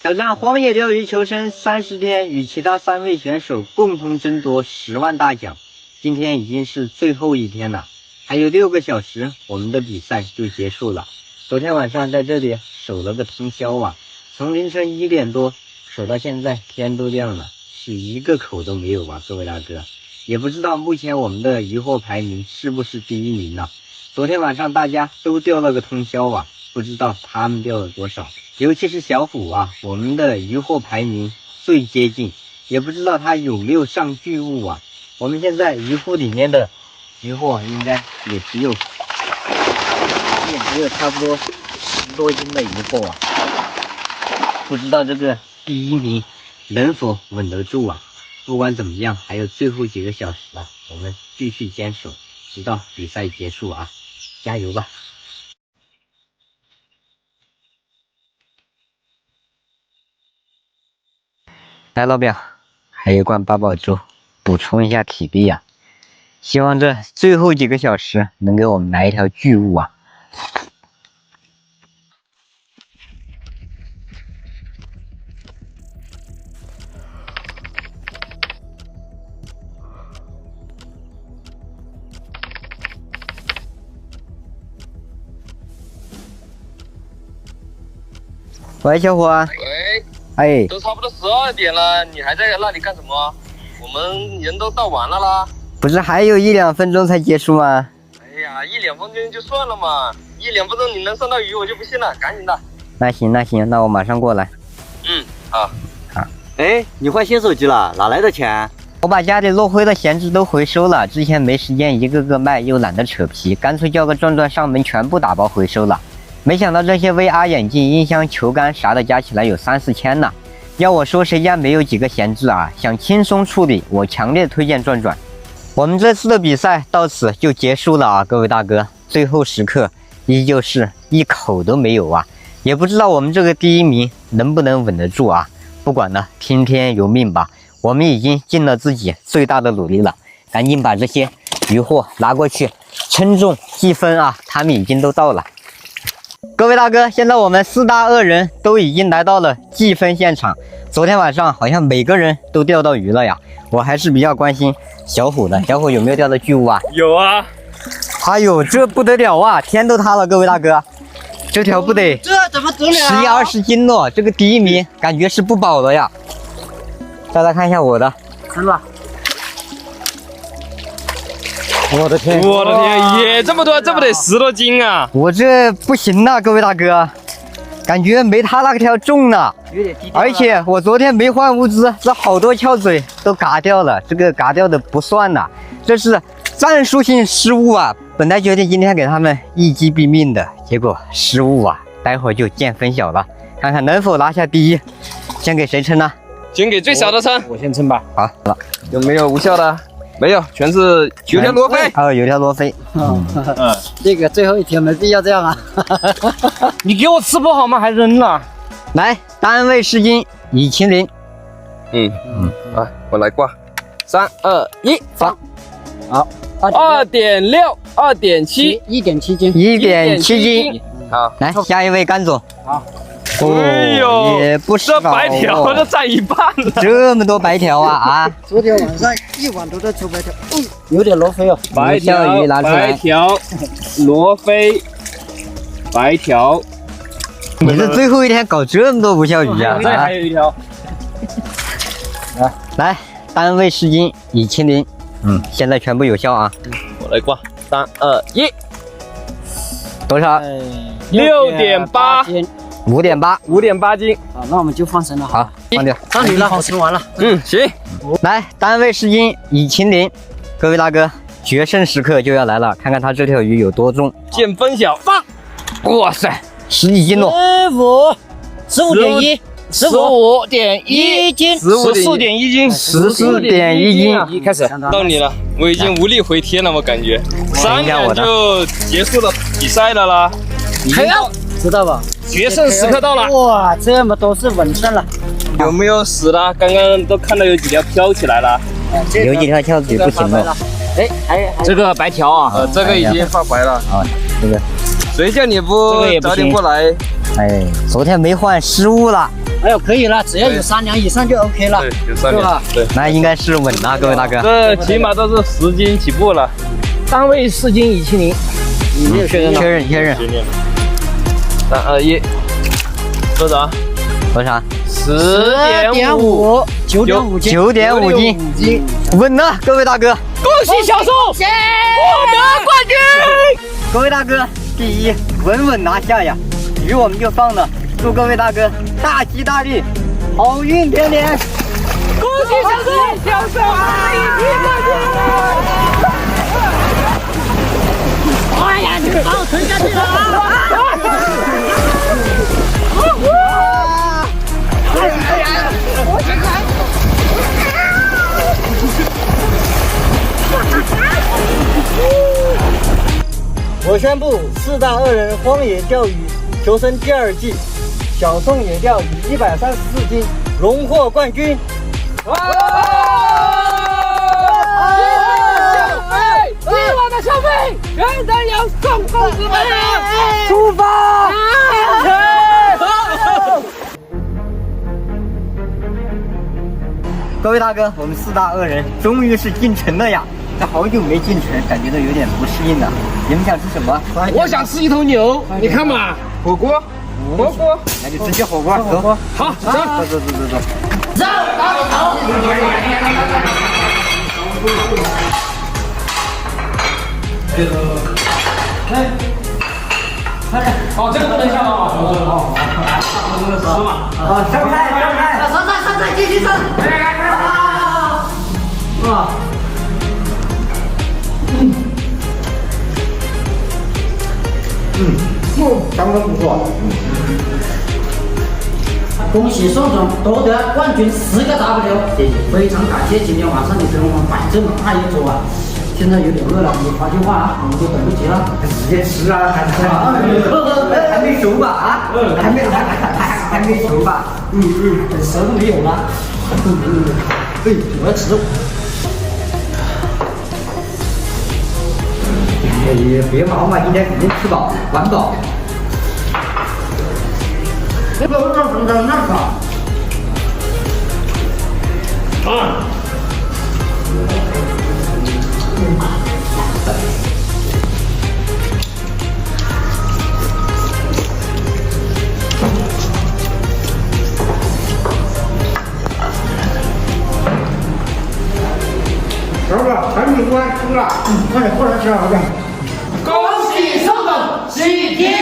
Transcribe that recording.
挑战荒野钓鱼求生30天，与其他3位选手共同争夺10万大奖。今天已经是最后一天了，还有6个小时，我们的比赛就结束了。昨天晚上在这里守了个通宵啊，从凌晨1点多守到现在，天都亮了，是一个口都没有啊，各位大哥。也不知道目前我们的渔获排名是不是第1名呢？昨天晚上大家都钓了个通宵啊，不知道他们钓了多少。尤其是小虎啊，我们的渔获排名最接近，也不知道他有没有上巨物啊。我们现在渔库里面的渔获应该也只有差不多10多斤的渔获啊，不知道这个第1名能否稳得住啊。不管怎么样，还有最后几个小时了，我们继续坚守，直到比赛结束啊！加油吧！来，老表，还有一罐八宝粥，补充一下体力啊！希望这最后几个小时能给我们来一条巨物啊！喂，小伙啊！喂，哎，都差不多12点了，你还在那里干什么？我们人都到完了啦。不是还有1、2分钟才结束吗？哎呀，1、2分钟就算了嘛，1、2分钟你能上到鱼我就不信了，赶紧的。那行，那我马上过来。好。哎，你换新手机了，哪来的钱？我把家里落灰的闲置都回收了，之前没时间一个个卖，又懒得扯皮，干脆叫个壮壮上门全部打包回收了。没想到这些 VR 眼镜、音箱、球杆啥的加起来有3、4千呢。要我说，谁家没有几个闲置啊？想轻松处理，我强烈推荐转转。我们这次的比赛到此就结束了啊，各位大哥，最后时刻依旧是一口都没有啊！也不知道我们这个第1名能不能稳得住啊？不管了，听天由命吧。我们已经尽了自己最大的努力了，赶紧把这些渔获拿过去称重计分啊！他们已经都到了。各位大哥，现在我们4大恶人都已经来到了计分现场。昨天晚上好像每个人都钓到鱼了呀，我还是比较关心小虎的。小虎有没有钓到巨物啊？有啊。哎呦，这不得了啊！天都塌了，各位大哥，这条不得这怎么得了？11、20斤咯，这个第1名感觉是不保了呀。再来看一下我的，是吧？我的天，也这么多，这不得10多斤啊！我这不行了，各位大哥，感觉没他那条重呢。有点低调了。而且我昨天没换物资，这好多翘嘴都嘎掉了，这个嘎掉的不算了，这是战术性失误啊！本来决定今天给他们一击毙命的，结果失误啊！待会儿就见分晓了，看看能否拿下第1。先给谁称呢？先给最小的称。我先称吧。好了，有没有无效的？没有，全是有条罗非。有条罗非。这个最后一天没必要这样啊。你给我吃不好吗？还扔了。来，单位试金已清零。啊，我来挂。3、2、1，放。好，2.6、2.7、 1.7斤。1.7斤。好，来下一位甘总。好。哎呦，也不少哦，这白条都占一半了。这么多白条啊！昨天晚上一晚都在抽白条，有点罗非哦。白条鱼拿出来。白条，罗非，白条。你这最后一天搞这么多无效鱼啊！这还有一条。来，单位试金已清零。现在全部有效啊！我来挂。3、2、1，多少6.8斤。5.8。5.8斤。好，那我们就放生了。好，放掉。上鱼了，我吃完了。行。来，单位试金已清零。各位大哥，决胜时刻就要来了，看看他这条鱼有多重。见分晓，放。哇塞，10几斤了。15.1。15.1斤。14.1斤。14.1斤。开始。到你了，我已经无力回天了，我感觉。3点就结束了比赛了啦。还要知道吧？决胜时刻到了。哇，这么多是稳胜了。有没有死的？刚刚都看到有几条飘起来了。有几条翘嘴不行了。哎，还这个白条啊，这个已经发白了。啊，这个谁叫你不早点过来？哎，昨天没换，失误了。哎呦，可以了，只要有3两以上就 OK 了。对，有3两。对，那应该是稳了，各位大哥。这起码都是10斤起步了。单位4斤170，你没有确认吗？确认。3、2、1，多少？多少10.5，9.5斤？9.5斤，稳了，各位大哥。恭喜小宋获得冠军！各位大哥，第1稳拿下呀，鱼我们就放了。祝各位大哥大吉大利，好运连连。恭喜小宋，小宋第1冠军！哎呀，你把我沉下去了啊！我宣布4大恶人荒野钓鱼求生第2季，小宋野钓以134斤荣获冠军。今晚的消费全都由宋公子们出发！各位大哥，我们4大恶人终于是进城了呀！这好久没进城，感觉到有点不适应了。你们想吃什么？我想吃一头牛，你看嘛，火锅，那就直接火锅，走。好，走。走！哦，这个不能下啊！上菜，继续上！相当不错。恭喜宋总夺得冠军10个 W， 谢谢，非常感谢今天晚上你给我们摆这么大一桌啊！现在有点饿了，你发句话啊，我们就等不及了，直接吃啊，还没熟吧？啊，还没熟吧？舌头没有了。我要吃。也别忙嘛，今天肯定吃饱，管饱。这个让那个。老板，赶紧过来吃了，快点过来吃，老板。恭喜宋总喜提。